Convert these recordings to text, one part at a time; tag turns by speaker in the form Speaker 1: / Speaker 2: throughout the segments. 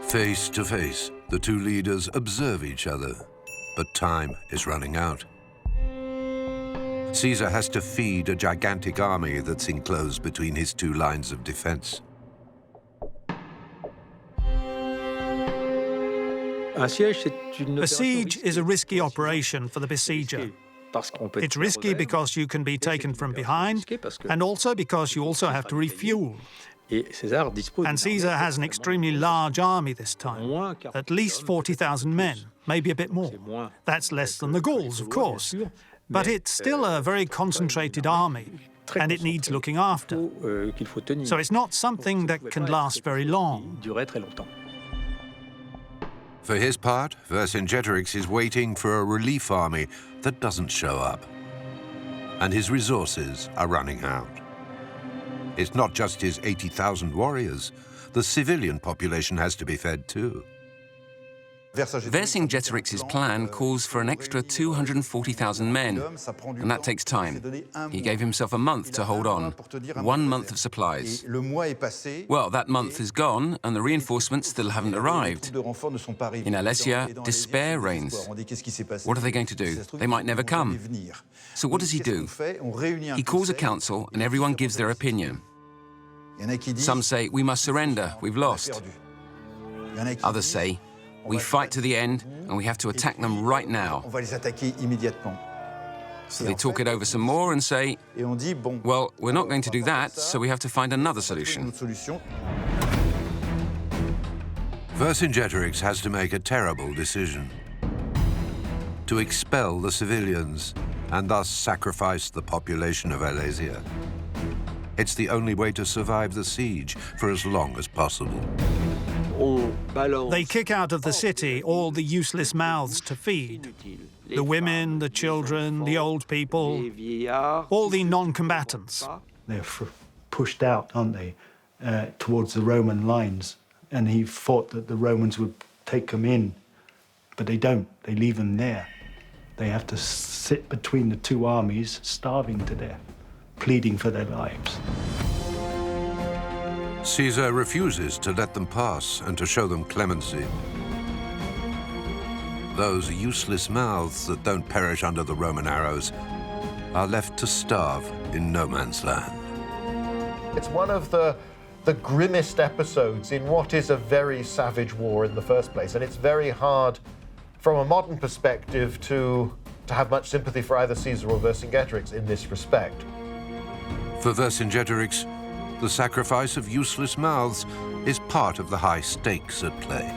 Speaker 1: Face to face, the two leaders observe each other, but time is running out. Caesar has to feed a gigantic army that's enclosed between his two lines of defense.
Speaker 2: A siege is a risky operation for the besieger. It's risky because you can be taken from behind, and also because you also have to refuel. And Caesar has an extremely large army this time, at least 40,000 men, maybe a bit more. That's less than the Gauls, of course, but it's still a very concentrated army, and it needs looking after. So it's not something that can last very long.
Speaker 1: For his part, Vercingetorix is waiting for a relief army that doesn't show up, and his resources are running out. It's not just his 80,000 warriors. The civilian population has to be fed too.
Speaker 3: Vercingetorix's plan calls for an extra 240,000 men, and that takes time. He gave himself a month to hold on, 1 month of supplies. Well, that month is gone, and the reinforcements still haven't arrived. In Alesia, despair reigns. What are they going to do? They might never come. So what does he do? He calls a council, and everyone gives their opinion. Some say, we must surrender, we've lost. Others say, we fight to the end, and we have to attack them right now. So they talk it over some more and say, well, we're not going to do that, so we have to find another solution.
Speaker 1: Vercingetorix has to make a terrible decision: to expel the civilians and thus sacrifice the population of Alesia. It's the only way to survive the siege for as long as possible.
Speaker 2: They kick out of the city all the useless mouths to feed. The women, the children, the old people, all the non-combatants.
Speaker 4: They're pushed out, aren't they, towards the Roman lines. And he thought that the Romans would take them in, but they don't. They leave them there. They have to sit between the two armies, starving to death, pleading for their lives.
Speaker 1: Caesar refuses to let them pass and to show them clemency. Those useless mouths that don't perish under the Roman arrows are left to starve in no man's land.
Speaker 5: It's one of the grimmest episodes in what is a very savage war in the first place, and it's very hard from a modern perspective to have much sympathy for either Caesar or Vercingetorix in this respect.
Speaker 1: For Vercingetorix, the sacrifice of useless mouths is part of the high stakes at play.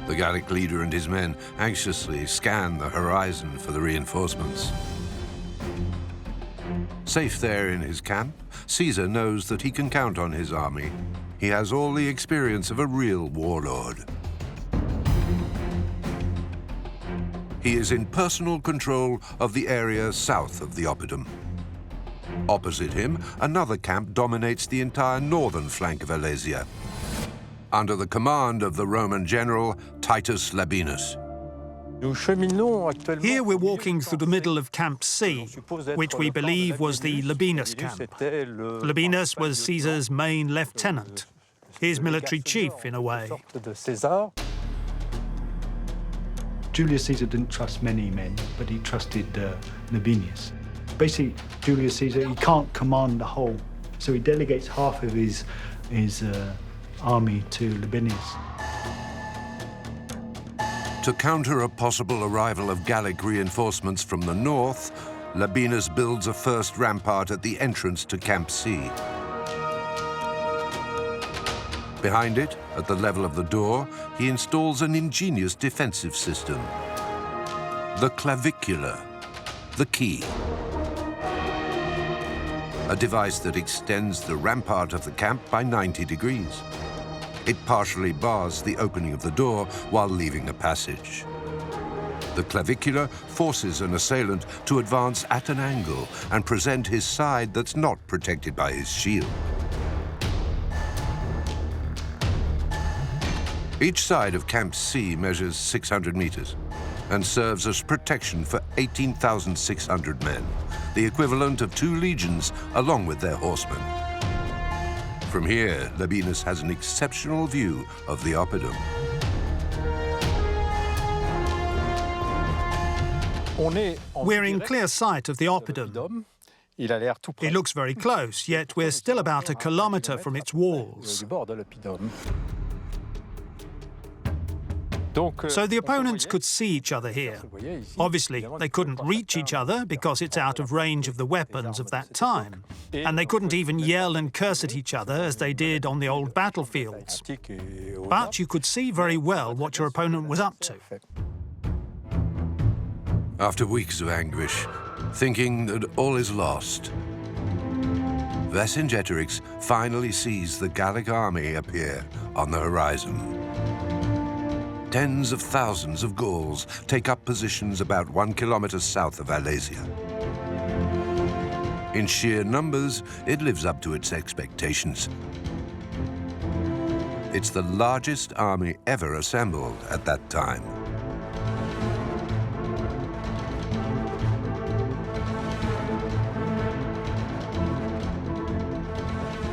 Speaker 1: The Gallic leader and his men anxiously scan the horizon for the reinforcements. Safe there in his camp, Caesar knows that he can count on his army. He has all the experience of a real warlord. He is in personal control of the area south of the Oppidum. Opposite him, another camp dominates the entire northern flank of Alesia, under the command of the Roman general Titus Labienus.
Speaker 2: Here we're walking through the middle of Camp C, which we believe was the Labienus camp. Labienus was Caesar's main lieutenant, his military chief in a way.
Speaker 4: Julius Caesar didn't trust many men, but he trusted Labienus. Basically, Julius Caesar, he can't command the whole, so he delegates half of his army to Labienus.
Speaker 1: To counter a possible arrival of Gallic reinforcements from the north, Labienus builds a first rampart at the entrance to Camp C. Behind it, at the level of the door, he installs an ingenious defensive system: the clavicular, the key. A device that extends the rampart of the camp by 90 degrees. It partially bars the opening of the door while leaving a passage. The clavicular forces an assailant to advance at an angle and present his side that's not protected by his shield. Each side of Camp C measures 600 meters and serves as protection for 18,600 men, the equivalent of 2 legions along with their horsemen. From here, Labienus has an exceptional view of the Oppidum.
Speaker 2: We're in clear sight of the Oppidum. It looks very close, yet we're still about 1 kilometre from its walls. So the opponents could see each other here. Obviously, they couldn't reach each other because it's out of range of the weapons of that time. And they couldn't even yell and curse at each other as they did on the old battlefields. But you could see very well what your opponent was up to.
Speaker 1: After weeks of anguish, thinking that all is lost, Vercingetorix finally sees the Gallic army appear on the horizon. Tens of thousands of Gauls take up positions about 1 kilometre south of Alesia. In sheer numbers, it lives up to its expectations. It's the largest army ever assembled at that time.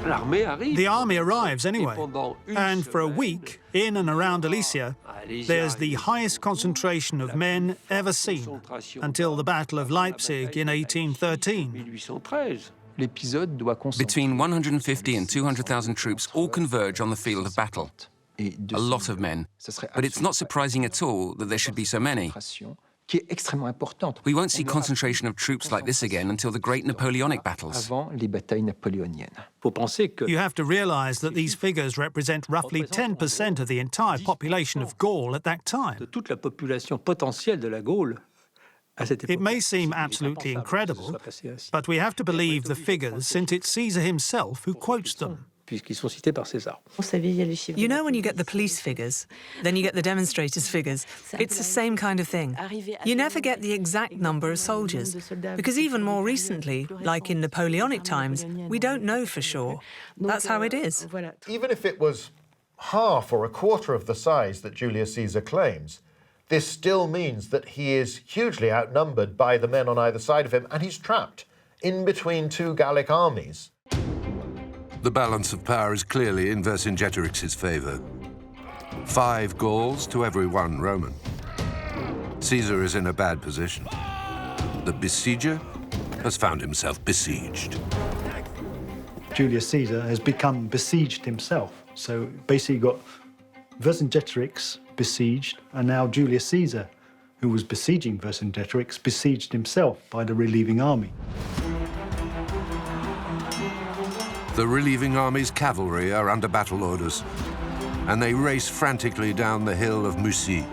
Speaker 2: The army arrives anyway, and for a week, in and around Alesia, there's the highest concentration of men ever seen, until the Battle of Leipzig in 1813.
Speaker 3: Between 150 and 200,000 troops all converge on the field of battle. A lot of men, but it's not surprising at all that there should be so many. We won't see concentration of troops like this again until the great Napoleonic battles.
Speaker 2: You have to realize that these figures represent roughly 10% of the entire population of Gaul at that time. It may seem absolutely incredible, but we have to believe the figures since it's Caesar himself who quotes them.
Speaker 6: You know, when you get the police figures, then you get the demonstrators' figures. It's the same kind of thing. You never get the exact number of soldiers, because even more recently, like in Napoleonic times, we don't know for sure. That's how it is.
Speaker 5: Even if it was half or a quarter of the size that Julius Caesar claims, this still means that he is hugely outnumbered by the men on either side of him, and he's trapped in between two Gallic armies.
Speaker 1: The balance of power is clearly in Vercingetorix's favour. 5 Gauls to every 1 Roman. Caesar is in a bad position. The besieger has found himself besieged.
Speaker 4: Julius Caesar has become besieged himself. So basically you've got Vercingetorix besieged, and now Julius Caesar, who was besieging Vercingetorix, besieged himself by the relieving army.
Speaker 1: The relieving army's cavalry are under battle orders, and they race frantically down the hill of Mussy.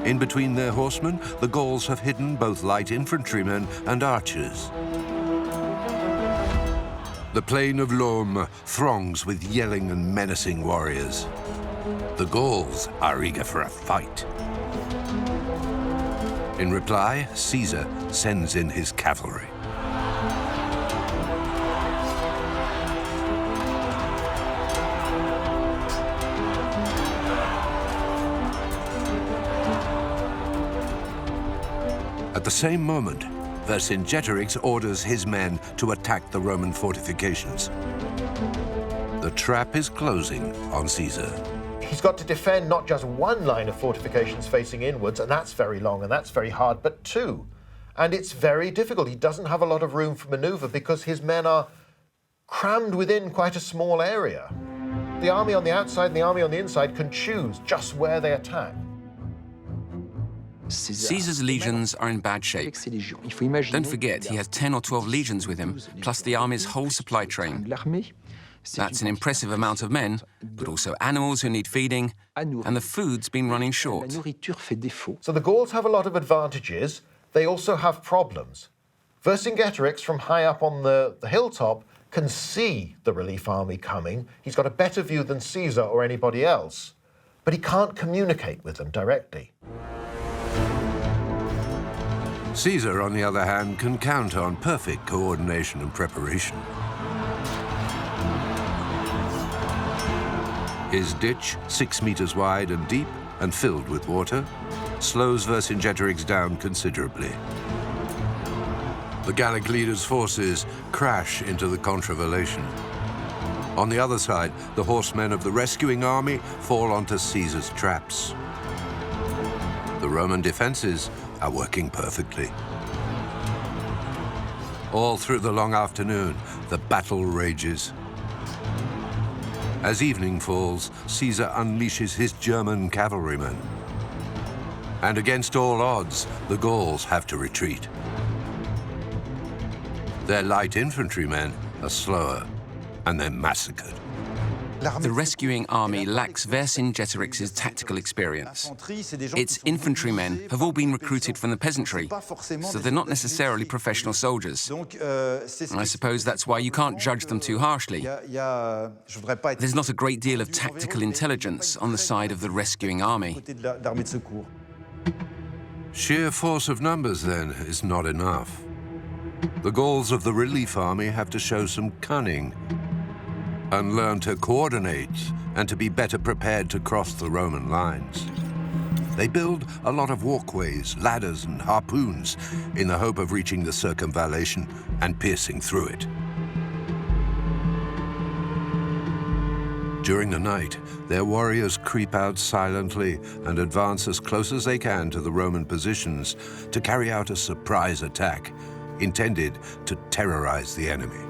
Speaker 1: In between their horsemen, the Gauls have hidden both light infantrymen and archers. The plain of Laume throngs with yelling and menacing warriors. The Gauls are eager for a fight. In reply, Caesar sends in his cavalry. At the same moment, Vercingetorix orders his men to attack the Roman fortifications. The trap is closing on Caesar.
Speaker 5: He's got to defend not just one line of fortifications facing inwards, and that's very long and that's very hard, but 2. And it's very difficult. He doesn't have a lot of room for manoeuvre because his men are crammed within quite a small area. The army on the outside and the army on the inside can choose just where they attack.
Speaker 3: Caesar's legions are in bad shape. Don't forget, he has 10 or 12 legions with him, plus the army's whole supply train. That's an impressive amount of men, but also animals who need feeding, and the food's been running short.
Speaker 5: So the Gauls have a lot of advantages. They also have problems. Vercingetorix, from high up on the hilltop, can see the relief army coming. He's got a better view than Caesar or anybody else, but he can't communicate with them directly.
Speaker 1: Caesar, on the other hand, can count on perfect coordination and preparation. His ditch, 6 meters wide and deep and filled with water, slows Vercingetorix down considerably. The Gallic leader's forces crash into the contravallation. On the other side, the horsemen of the rescuing army fall onto Caesar's traps. The Roman defenses are working perfectly. All through the long afternoon, the battle rages. As evening falls, Caesar unleashes his German cavalrymen. And against all odds, the Gauls have to retreat. Their light infantrymen are slower, and they're massacred.
Speaker 3: The rescuing army lacks Vercingetorix's tactical experience. Its infantrymen have all been recruited from the peasantry, so they're not necessarily professional soldiers. I suppose that's why you can't judge them too harshly. There's not a great deal of tactical intelligence on the side of the rescuing army.
Speaker 1: Sheer force of numbers, then, is not enough. The Gauls of the relief army have to show some cunning and learn to coordinate and to be better prepared to cross the Roman lines. They build a lot of walkways, ladders, and harpoons in the hope of reaching the circumvallation and piercing through it. During the night, their warriors creep out silently and advance as close as they can to the Roman positions to carry out a surprise attack intended to terrorize the enemy.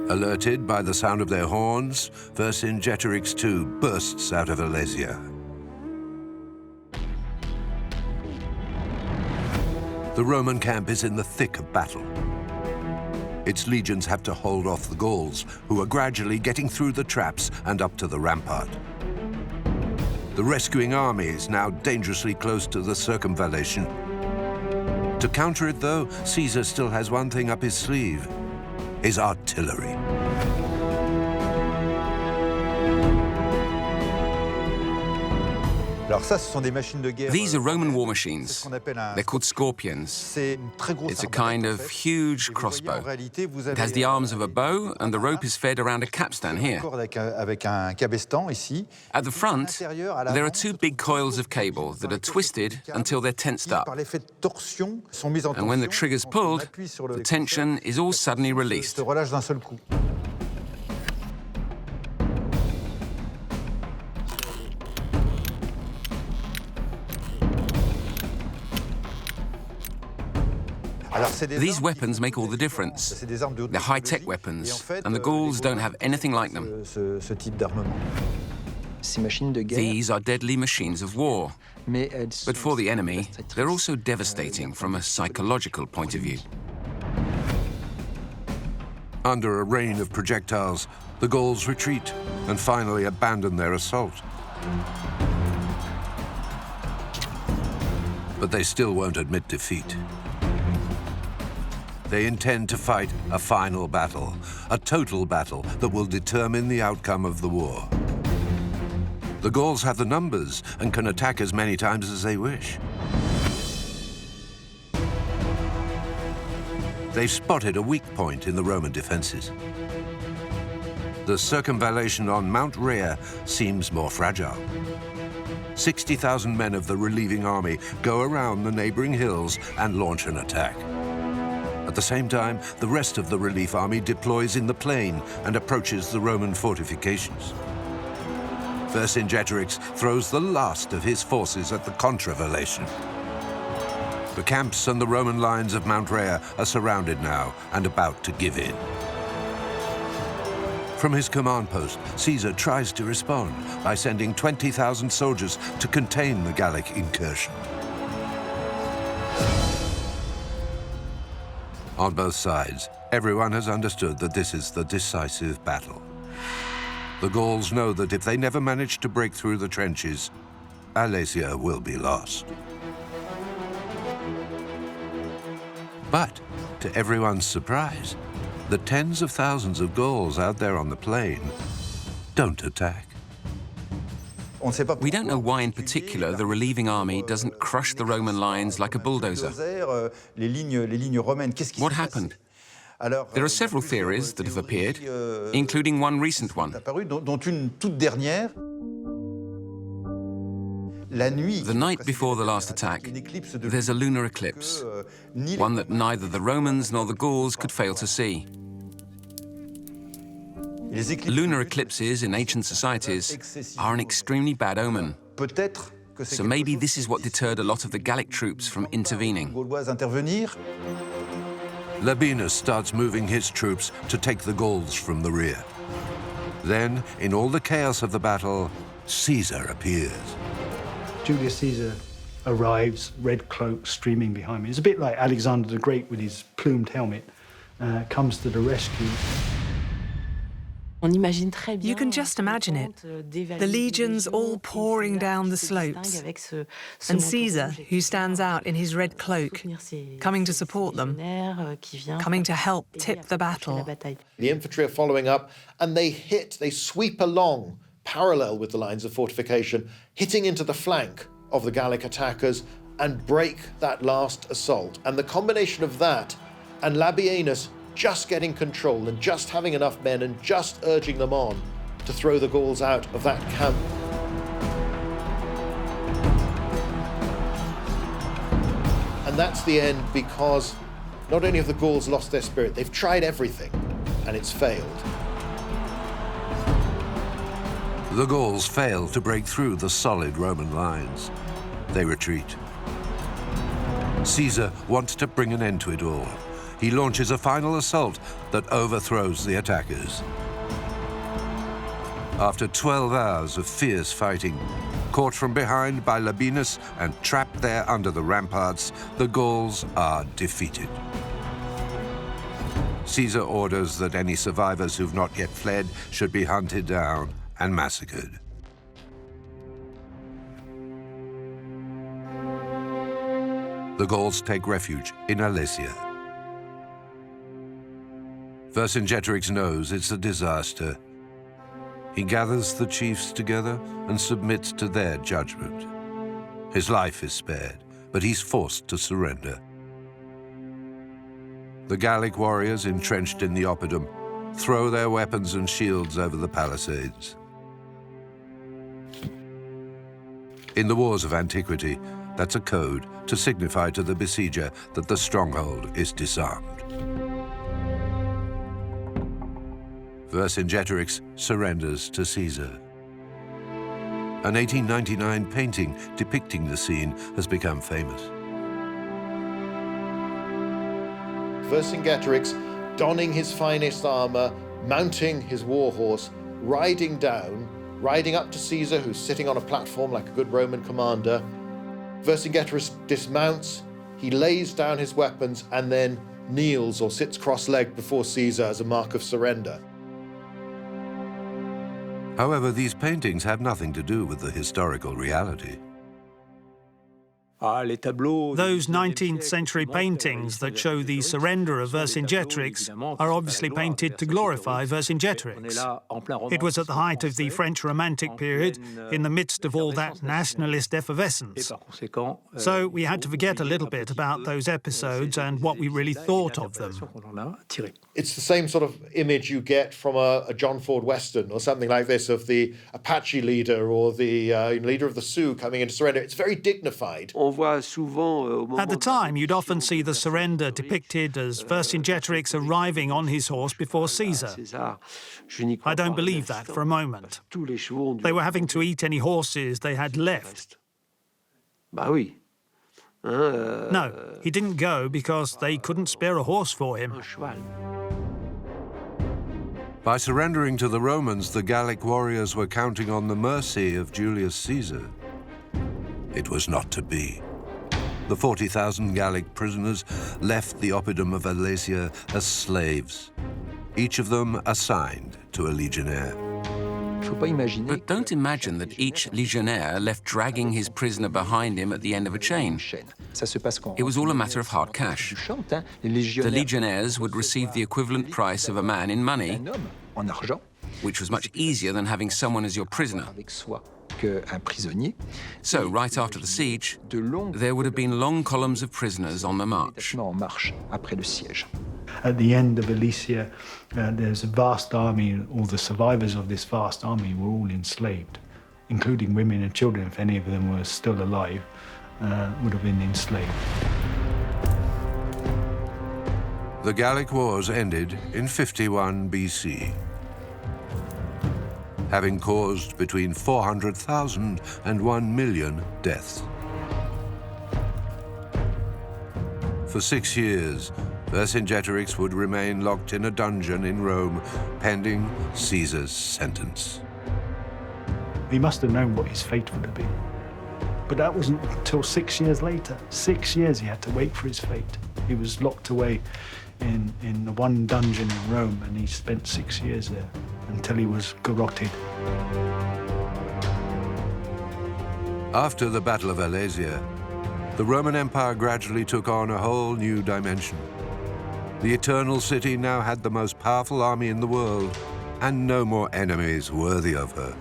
Speaker 1: Alerted by the sound of their horns, Vercingetorix too bursts out of Alesia. The Roman camp is in the thick of battle. Its legions have to hold off the Gauls, who are gradually getting through the traps and up to the rampart. The rescuing army is now dangerously close to the circumvallation. To counter it, though, Caesar still has one thing up his sleeve: his artillery.
Speaker 3: These are Roman war machines. They're called scorpions. It's a kind of huge crossbow. It has the arms of a bow, and the rope is fed around a capstan here. At the front, there are two big coils of cable that are twisted until they're tensed up. And when the trigger's pulled, the tension is all suddenly released. These weapons make all the difference. They're high-tech weapons, and the Gauls don't have anything like them. These are deadly machines of war. But for the enemy, they're also devastating from a psychological point of view.
Speaker 1: Under a rain of projectiles, the Gauls retreat and finally abandon their assault. But they still won't admit defeat. They intend to fight a final battle, a total battle that will determine the outcome of the war. The Gauls have the numbers and can attack as many times as they wish. They've spotted a weak point in the Roman defenses. The circumvallation on Mount Rhea seems more fragile. 60,000 men of the relieving army go around the neighboring hills and launch an attack. At the same time, the rest of the relief army deploys in the plain and approaches the Roman fortifications. Vercingetorix throws the last of his forces at the contravallation. The camps and the Roman lines of Mount Rhea are surrounded now and about to give in. From his command post, Caesar tries to respond by sending 20,000 soldiers to contain the Gallic incursion. On both sides, everyone has understood that this is the decisive battle. The Gauls know that if they never manage to break through the trenches, Alesia will be lost. But, to everyone's surprise, the tens of thousands of Gauls out there on the plain don't attack.
Speaker 3: We don't know why in particular the relieving army doesn't crush the Roman lines like a bulldozer. What happened? There are several theories that have appeared, including one recent one. The night before the last attack, there's a lunar eclipse, one that neither the Romans nor the Gauls could fail to see. Lunar eclipses in ancient societies are an extremely bad omen. So maybe this is what deterred a lot of the Gallic troops from intervening.
Speaker 1: Labienus starts moving his troops to take the Gauls from the rear. Then, in all the chaos of the battle, Caesar appears.
Speaker 4: Julius Caesar arrives, red cloak streaming behind me. It's a bit like Alexander the Great with his plumed helmet, comes to the rescue.
Speaker 6: You can just imagine it, the legions all pouring down the slopes, and Caesar, who stands out in his red cloak, coming to support them, coming to help tip the battle.
Speaker 5: The infantry are following up, and they sweep along, parallel with the lines of fortification, hitting into the flank of the Gallic attackers and break that last assault. And the combination of that and Labienus just getting control and just having enough men and just urging them on to throw the Gauls out of that camp. And that's the end, because not only have the Gauls lost their spirit, they've tried everything and it's failed.
Speaker 1: The Gauls fail to break through the solid Roman lines. They retreat. Caesar wants to bring an end to it all. He launches a final assault that overthrows the attackers. After 12 hours of fierce fighting, caught from behind by Labienus and trapped there under the ramparts, the Gauls are defeated. Caesar orders that any survivors who've not yet fled should be hunted down and massacred. The Gauls take refuge in Alesia. Vercingetorix knows it's a disaster. He gathers the chiefs together and submits to their judgment. His life is spared, but he's forced to surrender. The Gallic warriors entrenched in the oppidum throw their weapons and shields over the palisades. In the wars of antiquity, that's a code to signify to the besieger that the stronghold is disarmed. Vercingetorix surrenders to Caesar. An 1899 painting depicting the scene has become famous.
Speaker 5: Vercingetorix, donning his finest armor, mounting his war horse, riding up to Caesar, who's sitting on a platform like a good Roman commander. Vercingetorix dismounts, he lays down his weapons, and then kneels or sits cross-legged before Caesar as a mark of surrender.
Speaker 1: However, these paintings have nothing to do with the historical reality.
Speaker 2: Those 19th century paintings that show the surrender of Vercingetorix are obviously painted to glorify Vercingetorix. It was at the height of the French Romantic period, in the midst of all that nationalist effervescence. So we had to forget a little bit about those episodes and what we really thought of them.
Speaker 5: It's the same sort of image you get from a John Ford Western or something like this, of the Apache leader or the leader of the Sioux coming in to surrender. It's very dignified.
Speaker 2: At the time, you'd often see the surrender depicted as Vercingetorix arriving on his horse before Caesar. I don't believe that for a moment. They were having to eat any horses they had left. No, he didn't go because they couldn't spare a horse for him.
Speaker 1: By surrendering to the Romans, the Gallic warriors were counting on the mercy of Julius Caesar. It was not to be. The 40,000 Gallic prisoners left the oppidum of Alesia as slaves, each of them assigned to a legionnaire.
Speaker 3: But don't imagine that each legionnaire left dragging his prisoner behind him at the end of a chain. It was all a matter of hard cash. The legionnaires would receive the equivalent price of a man in money, which was much easier than having someone as your prisoner. So, right after the siege, there would have been long columns of prisoners on the march.
Speaker 4: At the end of Alesia, there's a vast army, and all the survivors of this vast army were all enslaved including women and children, if any of them were still alive, would have been enslaved.
Speaker 1: The Gallic Wars ended in 51 BC, having caused between 400,000 and 1 million deaths. For 6 years, Vercingetorix would remain locked in a dungeon in Rome, pending Caesar's sentence.
Speaker 4: He must have known what his fate would have been. But that wasn't until 6 years later. 6 years he had to wait for his fate. He was locked away in one dungeon in Rome, and he spent 6 years there until he was garroted.
Speaker 1: After the Battle of Alesia, the Roman Empire gradually took on a whole new dimension. The Eternal City now had the most powerful army in the world, and no more enemies worthy of her.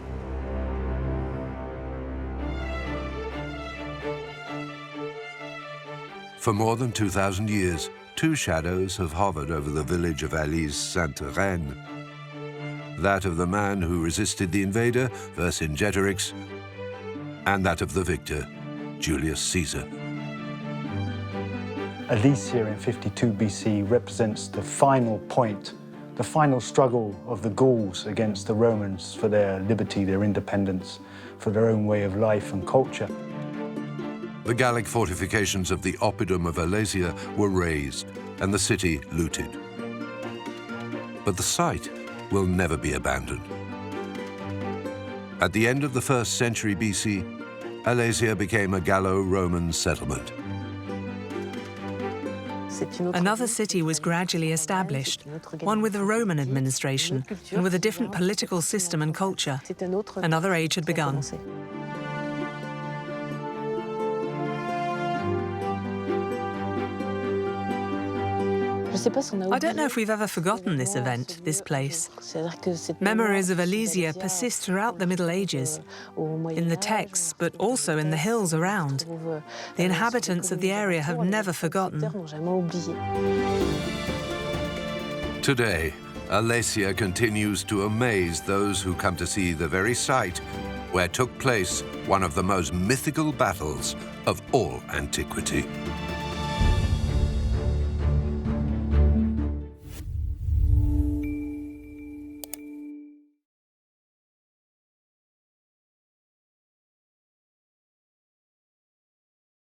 Speaker 1: For more than 2,000 years, two shadows have hovered over the village of Alesia, that of the man who resisted the invader, Vercingetorix, and that of the victor, Julius Caesar.
Speaker 4: Alesia in 52 BC represents the final point, the final struggle of the Gauls against the Romans for their liberty, their independence, for their own way of life and culture.
Speaker 1: The Gallic fortifications of the Oppidum of Alesia were razed and the city looted. But the site will never be abandoned. At the end of the 1st century BC, Alesia became a Gallo-Roman settlement.
Speaker 6: Another city was gradually established, one with a Roman administration and with a different political system and culture. Another age had begun. I don't know if we've ever forgotten this event, this place. Memories of Alesia persist throughout the Middle Ages, in the texts, but also in the hills around. The inhabitants of the area have never forgotten.
Speaker 1: Today, Alesia continues to amaze those who come to see the very site where took place one of the most mythical battles of all antiquity.